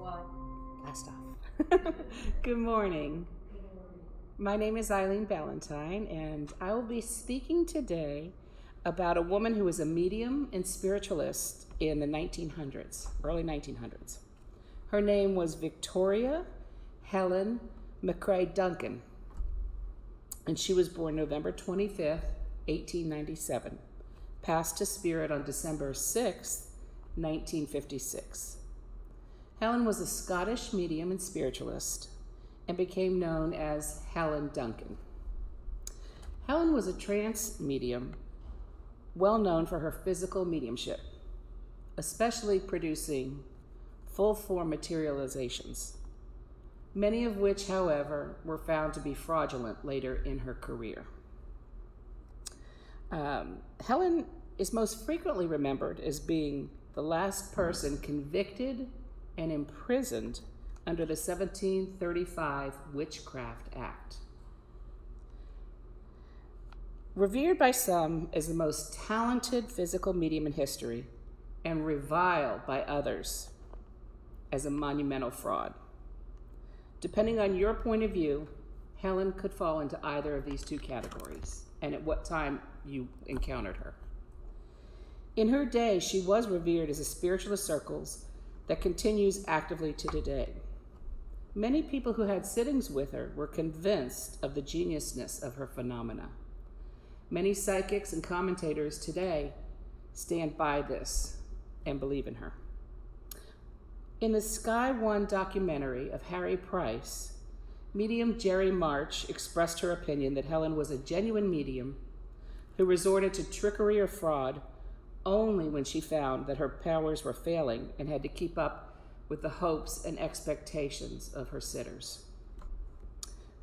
Blast off. Good morning. My name is Ilene Ballentine, and I will be speaking today about a woman who was a medium and spiritualist in the 1900s, early 1900s. Her name was Victoria Helen McCrae Duncan, and she was born November 25th, 1897, passed to spirit on December 6th, 1956. Helen was a Scottish medium and spiritualist and became known as Helen Duncan. Helen was a trance medium well known for her physical mediumship, especially producing full-form materializations, many of which, however, were found to be fraudulent later in her career. Helen is most frequently remembered as being the last person convicted and imprisoned under the 1735 Witchcraft Act. Revered by some as the most talented physical medium in history, and reviled by others as a monumental fraud. Depending on your point of view, Helen could fall into either of these two categories, and at what time you encountered her. In her day, she was revered as a spiritualist circles that continues actively to today. Many people who had sittings with her were convinced of the geniusness of her phenomena. Many psychics and commentators today stand by this and believe in her. In the Sky One documentary of Harry Price, medium Jerry March expressed her opinion that Helen was a genuine medium who resorted to trickery or fraud only when she found that her powers were failing and had to keep up with the hopes and expectations of her sitters.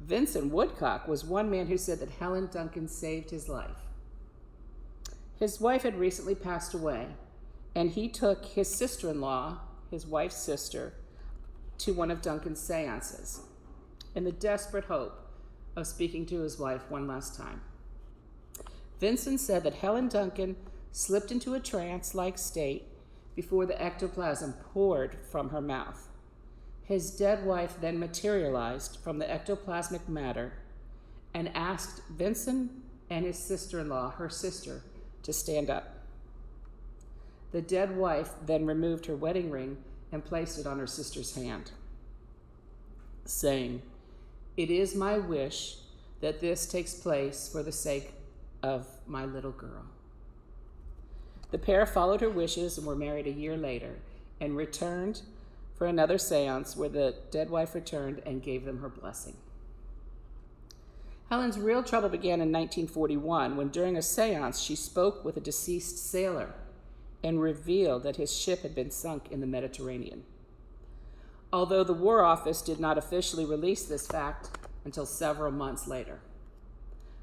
Vincent Woodcock was one man who said that Helen Duncan saved his life. His wife had recently passed away, and he took his sister-in-law, his wife's sister, to one of Duncan's seances in the desperate hope of speaking to his wife one last time. Vincent said that Helen Duncan slipped into a trance-like state before the ectoplasm poured from her mouth. His dead wife then materialized from the ectoplasmic matter and asked Vincent and his sister-in-law, her sister, to stand up. The dead wife then removed her wedding ring and placed it on her sister's hand, saying, "It is my wish that this takes place for the sake of my little girl." The pair followed her wishes and were married a year later and returned for another seance where the dead wife returned and gave them her blessing. Helen's real trouble began in 1941 when during a seance she spoke with a deceased sailor and revealed that his ship had been sunk in the Mediterranean. Although the War Office did not officially release this fact until several months later.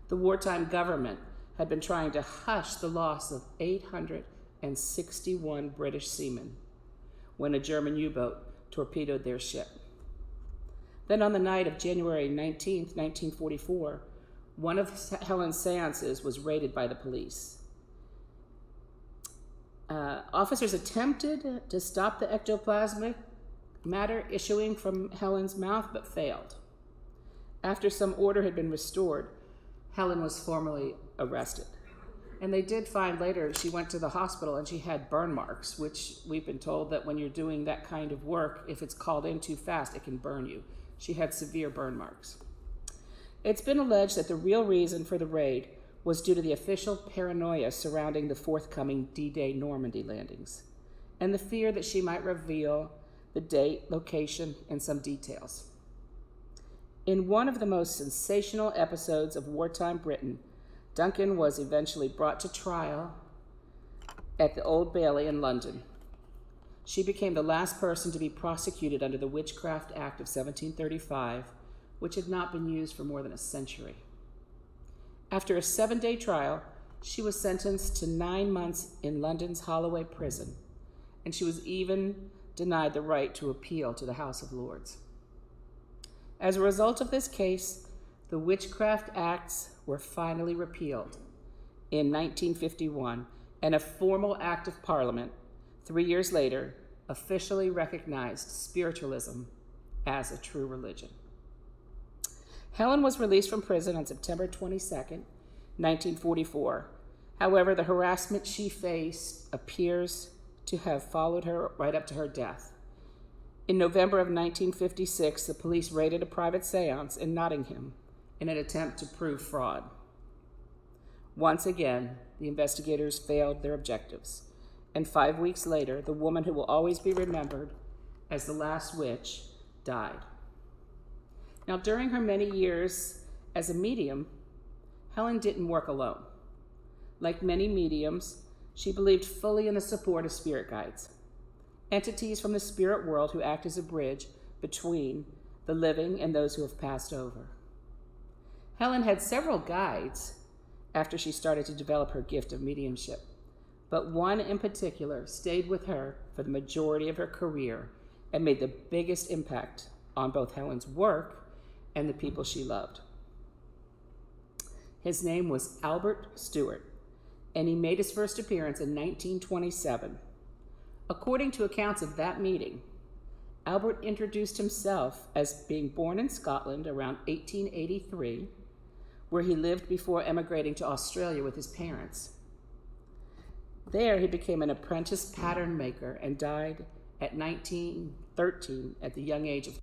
The wartime government had been trying to hush the loss of 861 British seamen when a German U-boat torpedoed their ship. Then on the night of January 19th, 1944, one of Helen's seances was raided by the police. Officers attempted to stop the ectoplasmic matter issuing from Helen's mouth, but failed. After some order had been restored, Helen was formally arrested. And they did find later she went to the hospital and she had burn marks, which we've been told that when you're doing that kind of work, if it's called in too fast, it can burn you. She had severe burn marks. It's been alleged that the real reason for the raid was due to the official paranoia surrounding the forthcoming D-Day Normandy landings and the fear that she might reveal the date, location, and some details. In one of the most sensational episodes of wartime Britain, Duncan was eventually brought to trial at the Old Bailey in London. She became the last person to be prosecuted under the Witchcraft Act of 1735, which had not been used for more than a century. After a 7-day trial, she was sentenced to 9 months in London's Holloway prison, and she was even denied the right to appeal to the House of Lords. As a result of this case, the Witchcraft Acts were finally repealed in 1951, and a formal act of Parliament 3 years later officially recognized spiritualism as a true religion. Helen was released from prison on September 22nd, 1944. However, the harassment she faced appears to have followed her right up to her death. In November of 1956, the police raided a private seance in Nottingham in an attempt to prove fraud. Once again, the investigators failed their objectives, and 5 weeks later, the woman who will always be remembered as the last witch died. Now, during her many years as a medium, Helen didn't work alone. Like many mediums, she believed fully in the support of spirit guides, entities from the spirit world who act as a bridge between the living and those who have passed over. Helen had several guides after she started to develop her gift of mediumship, but one in particular stayed with her for the majority of her career and made the biggest impact on both Helen's work and the people she loved. His name was Albert Stewart, and he made his first appearance in 1927. According to accounts of that meeting, Albert introduced himself as being born in Scotland around 1883, where he lived before emigrating to Australia with his parents. There, he became an apprentice pattern maker and died at 1913 at the young age of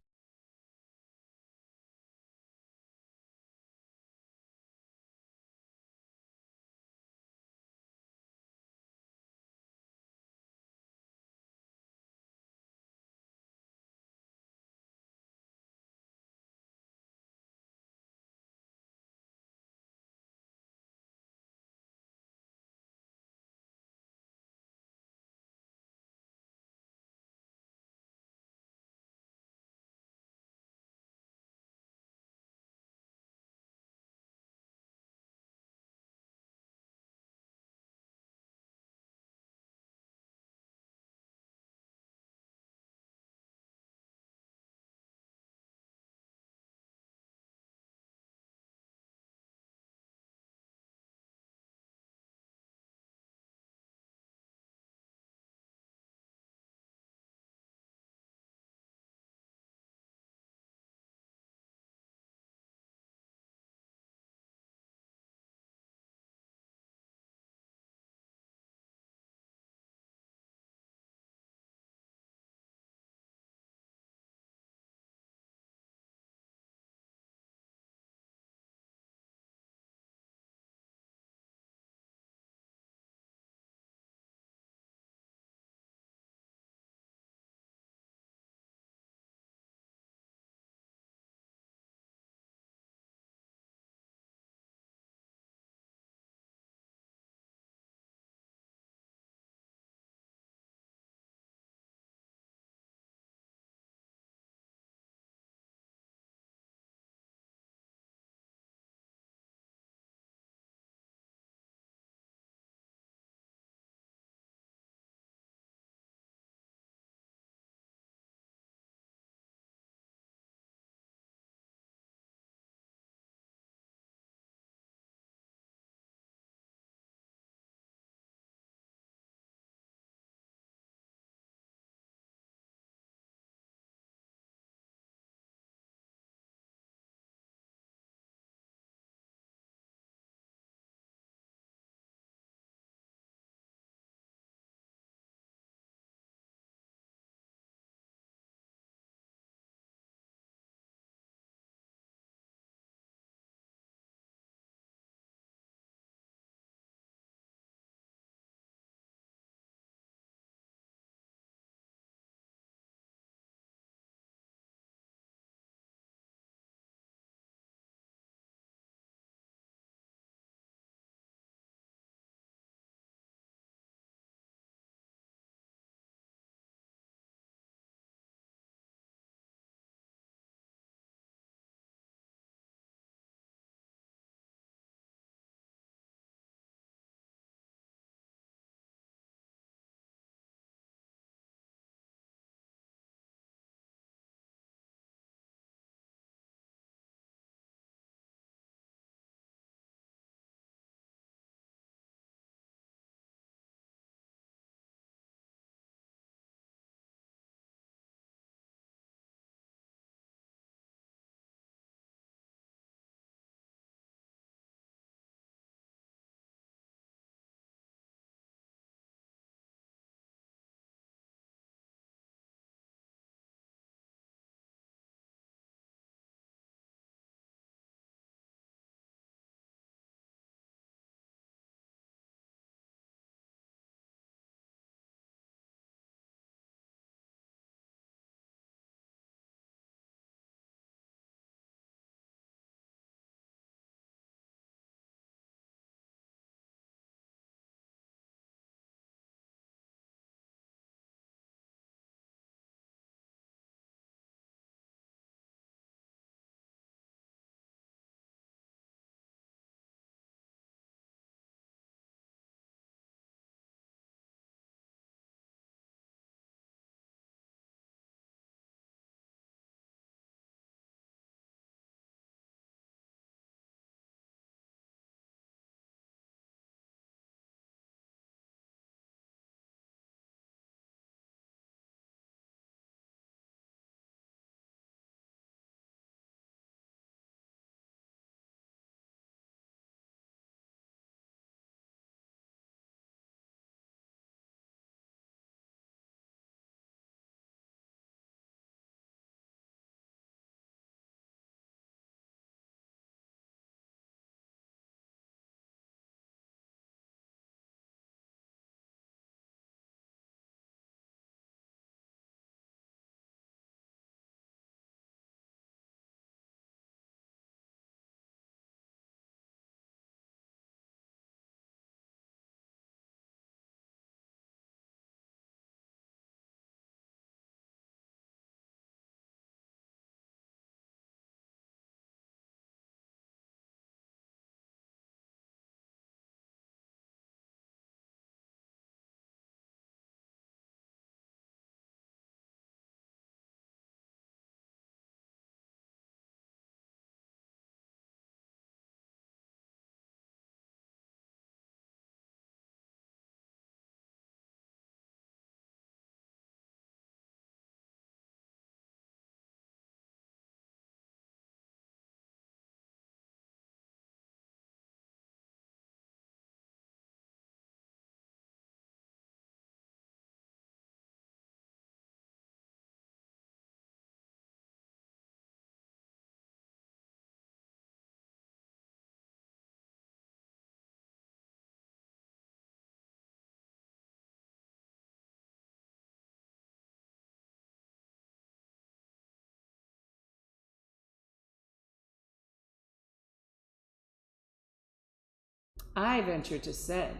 I venture to say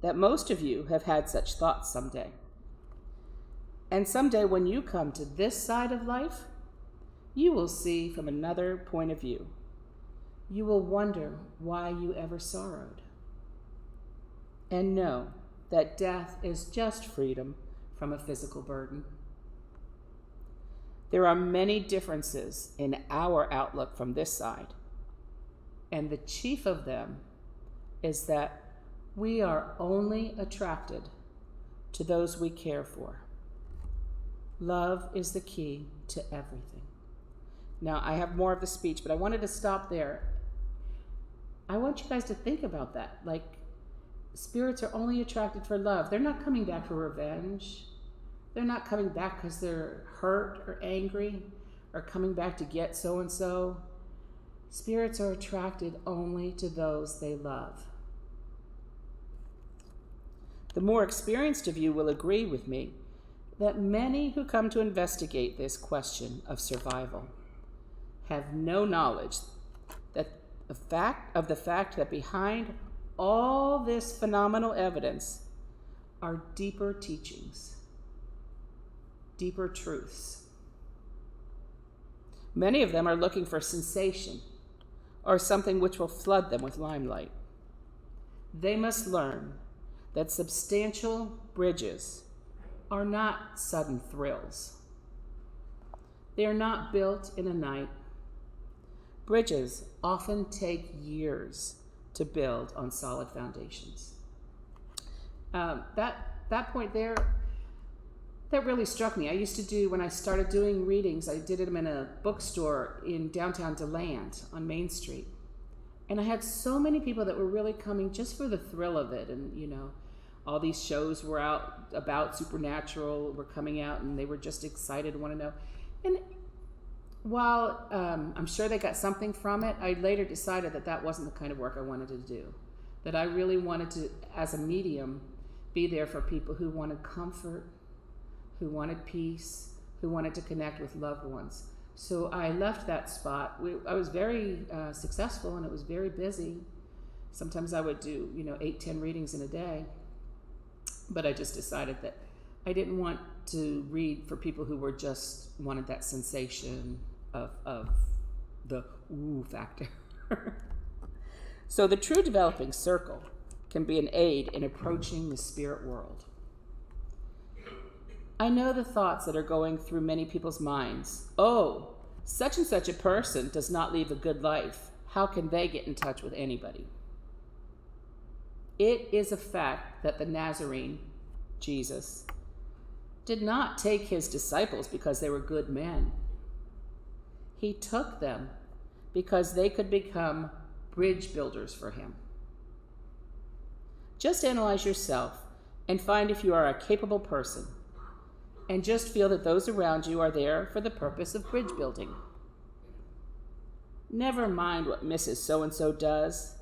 that most of you have had such thoughts someday. And someday when you come to this side of life, you will see from another point of view. You will wonder why you ever sorrowed. And know that death is just freedom from a physical burden. There are many differences in our outlook from this side, and the chief of them is that we are only attracted to those we care for. Love is the key to everything. Now, I have more of the speech, but I wanted to stop there. I want you guys to think about that. Like, spirits are only attracted for love. They're not coming back for revenge. They're not coming back because they're hurt or angry or coming back to get so-and-so. Spirits are attracted only to those they love. The more experienced of you will agree with me that many who come to investigate this question of survival have no knowledge that the fact that behind all this phenomenal evidence are deeper teachings, deeper truths. Many of them are looking for sensation or something which will flood them with limelight. They must learn that substantial bridges are not sudden thrills. They are not built in a night. Bridges often take years to build on solid foundations. That point there, that really struck me. I used to do, when I started doing readings, I did them in a bookstore in downtown DeLand on Main Street. And I had so many people that were really coming just for the thrill of it. And, you know, all these shows were out about supernatural were coming out, and they were just excited to want to know. And while I'm sure they got something from it, I later decided that that wasn't the kind of work I wanted to do. That I really wanted to, as a medium, be there for people who wanted comfort, who wanted peace, who wanted to connect with loved ones. So I left that spot. I was very successful, and it was very busy. Sometimes I would do, 8-10 readings in a day. But I just decided that I didn't want to read for people who were just wanted that sensation of the ooh factor. So the true developing circle can be an aid in approaching the spirit world. I know the thoughts that are going through many people's minds. Oh, such and such a person does not lead a good life. How can they get in touch with anybody? It is a fact that the Nazarene, Jesus, did not take his disciples because they were good men. He took them because they could become bridge builders for him. Just analyze yourself and find if you are a capable person, and just feel that those around you are there for the purpose of bridge building. Never mind what Mrs. So-and-so does.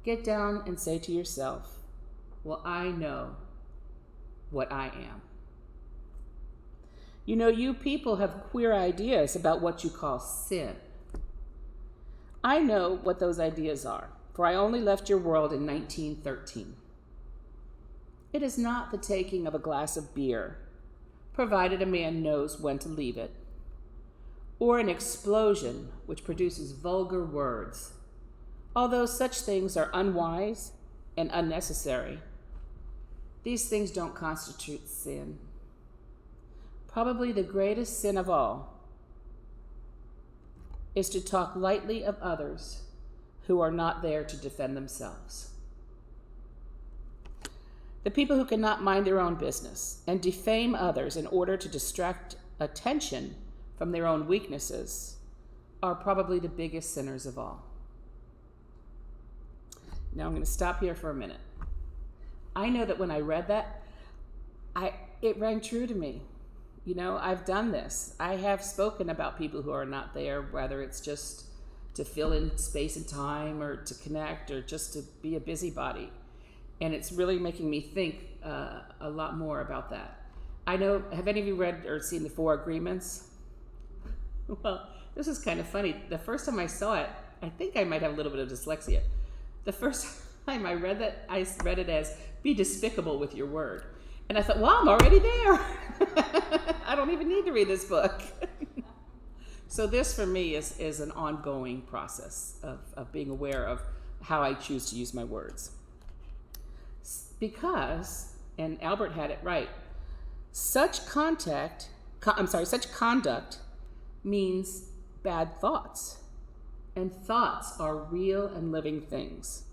Get down and say to yourself, well, I know what I am. You people have queer ideas about what you call sin. I know what those ideas are, for I only left your world in 1913. It is not the taking of a glass of beer, provided a man knows when to leave it, or an explosion which produces vulgar words. Although such things are unwise and unnecessary, these things don't constitute sin. Probably the greatest sin of all is to talk lightly of others who are not there to defend themselves. The people who cannot mind their own business and defame others in order to distract attention from their own weaknesses are probably the biggest sinners of all. Now I'm going to stop here for a minute. I know that when I read that, it rang true to me. I've done this. I have spoken about people who are not there, whether it's just to fill in space and time or to connect or just to be a busybody. And it's really making me think a lot more about that. I know, have any of you read or seen the 4 Agreements? Well, this is kind of funny. The first time I saw it, I think I might have a little bit of dyslexia. The first time I read that, I read it as, be despicable with your word. And I thought, well, I'm already there. I don't even need to read this book. So this for me is an ongoing process of being aware of how I choose to use my words. Because, and Albert had it right, such conduct means bad thoughts. And thoughts are real and living things.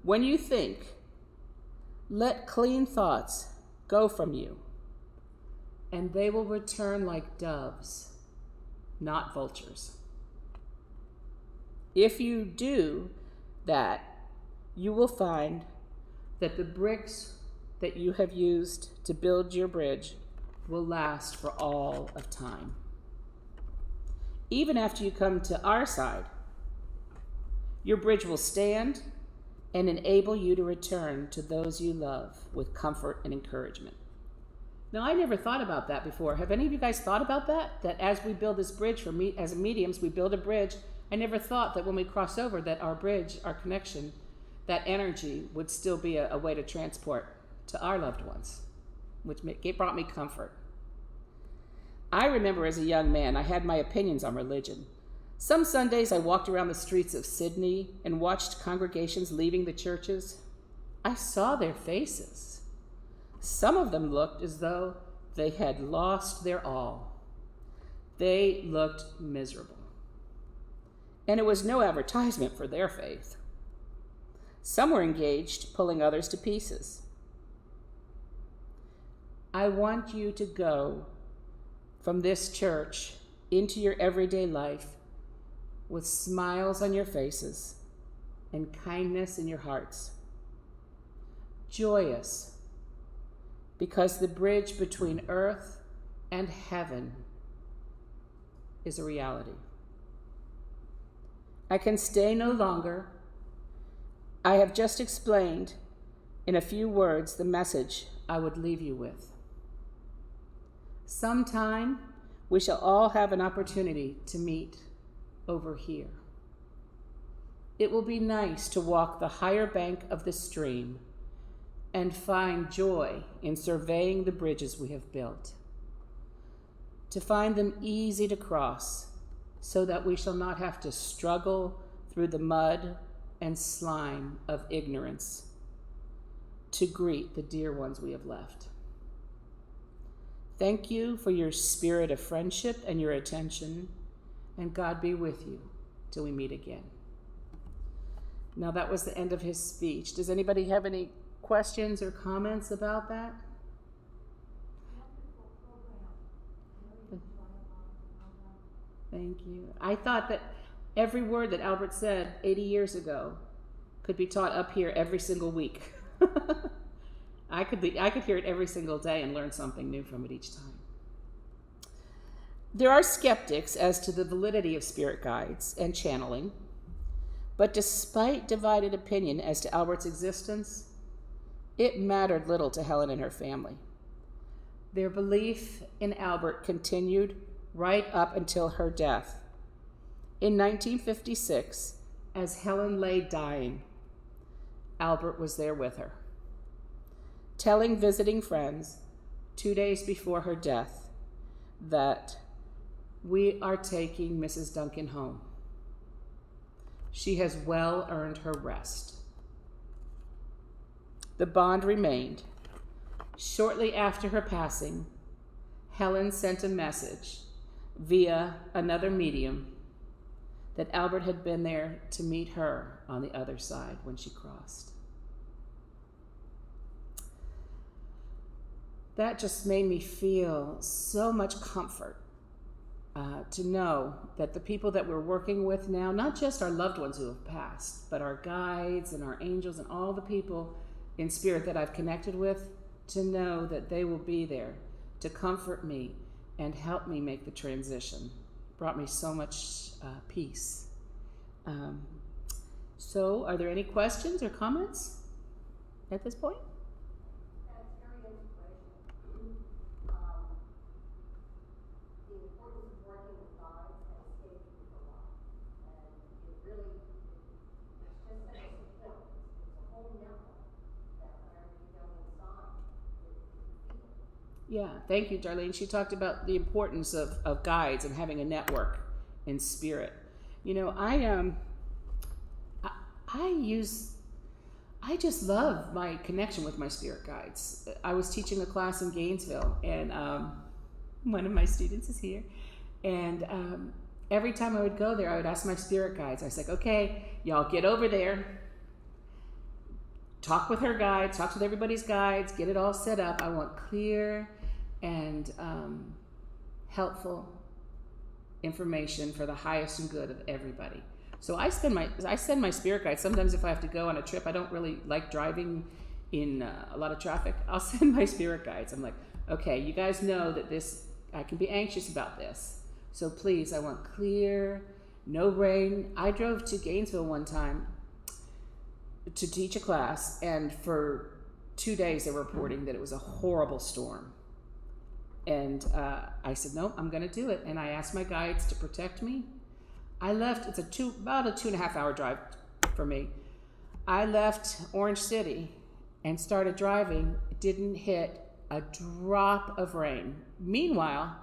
When you think, let clean thoughts go from you, and they will return like doves, not vultures. If you do that, you will find that the bricks that you have used to build your bridge will last for all of time. Even after you come to our side, your bridge will stand and enable you to return to those you love with comfort and encouragement. Now, I never thought about that before. Have any of you guys thought about that? That as we build this bridge as mediums, we build a bridge. I never thought that when we cross over that our bridge, our connection, that energy would still be a way to transport to our loved ones, which brought me comfort. I remember as a young man, I had my opinions on religion. Some Sundays I walked around the streets of Sydney and watched congregations leaving the churches. I saw their faces. Some of them looked as though they had lost their all. They looked miserable. And it was no advertisement for their faith. Some were engaged, pulling others to pieces. I want you to go from this church into your everyday life with smiles on your faces and kindness in your hearts. Joyous, because the bridge between earth and heaven is a reality. I can stay no longer. I have just explained in a few words the message I would leave you with. Sometime we shall all have an opportunity to meet over here. It will be nice to walk the higher bank of the stream and find joy in surveying the bridges we have built, to find them easy to cross so that we shall not have to struggle through the mud and slime of ignorance to greet the dear ones we have left. Thank you for your spirit of friendship and your attention, and God be with you till we meet again. Now that was the end of his speech. Does anybody have any questions or comments about that? Thank you. I thought that every word that Albert said 80 years ago could be taught up here every single week. I could hear it every single day and learn something new from it each time. There are skeptics as to the validity of spirit guides and channeling, but despite divided opinion as to Albert's existence, it mattered little to Helen and her family. Their belief in Albert continued right up until her death. In 1956, as Helen lay dying, Albert was there with her, telling visiting friends 2 days before her death that we are taking Mrs. Duncan home. She has well earned her rest. The bond remained. Shortly after her passing, Helen sent a message via another medium that Albert had been there to meet her on the other side when she crossed. That just made me feel so much comfort to know that the people that we're working with now, not just our loved ones who have passed, but our guides and our angels and all the people in spirit that I've connected with, to know that they will be there to comfort me and help me make the transition. Brought me so much peace. So are there any questions or comments at this point? Yeah, thank you, Darlene. She talked about the importance of guides and having a network in spirit. You know, I just love my connection with my spirit guides. I was teaching a class in Gainesville, and one of my students is here, and every time I would go there, I would ask my spirit guides. I was like, okay, y'all get over there, talk with her guides, talk with everybody's guides, get it all set up. I want clear and helpful information for the highest and good of everybody. So I send my spirit guides. Sometimes if I have to go on a trip, I don't really like driving in a lot of traffic. I'll send my spirit guides. I'm like, okay, you guys know that I can be anxious about this. So please, I want clear, no rain. I drove to Gainesville one time to teach a class, and for 2 days they were reporting that it was a horrible storm. And I said, nope, I'm going to do it. And I asked my guides to protect me. I left, it's about a 2.5 hour drive for me. I left Orange City and started driving. It didn't hit a drop of rain. Meanwhile,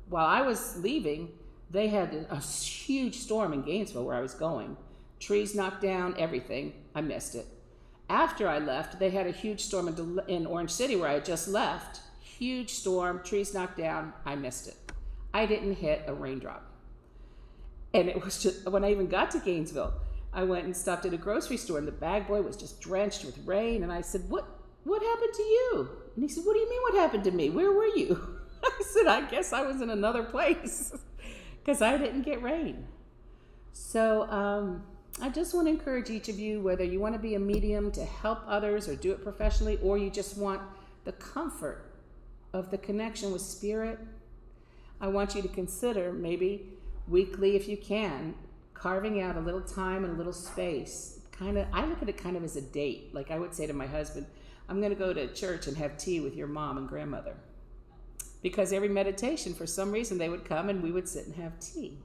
while I was leaving, they had a huge storm in Gainesville where I was going. Trees knocked down, everything. I missed it. After I left, they had a huge storm in Orange City where I had just left. Huge storm, trees knocked down. I missed it. I didn't hit a raindrop. And it was just, when I even got to Gainesville, I went and stopped at a grocery store, and the bag boy was just drenched with rain. And I said, what happened to you? And he said, what do you mean what happened to me? Where were you? I said, I guess I was in another place because I didn't get rain. So I just want to encourage each of you, whether you want to be a medium to help others or do it professionally, or you just want the comfort of the connection with spirit, I want you to consider maybe weekly, if you can, carving out a little time and a little space. I look at it kind of as a date. Like I would say to my husband, I'm going to go to church and have tea with your mom and grandmother. Because every meditation, for some reason, they would come and we would sit and have tea.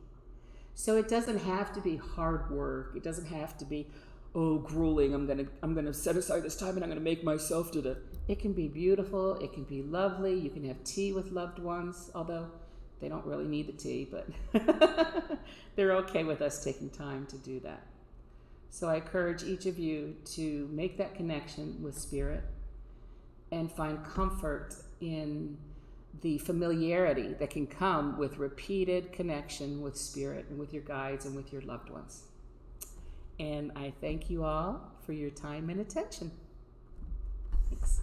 So it doesn't have to be hard work. It doesn't have to be, grueling. I'm gonna set aside this time and I'm gonna make myself do it. It can be beautiful. It can be lovely. You can have tea with loved ones, although they don't really need the tea, but they're okay with us taking time to do that. So I encourage each of you to make that connection with spirit and find comfort in the familiarity that can come with repeated connection with spirit and with your guides and with your loved ones. And I thank you all for your time and attention. Thanks.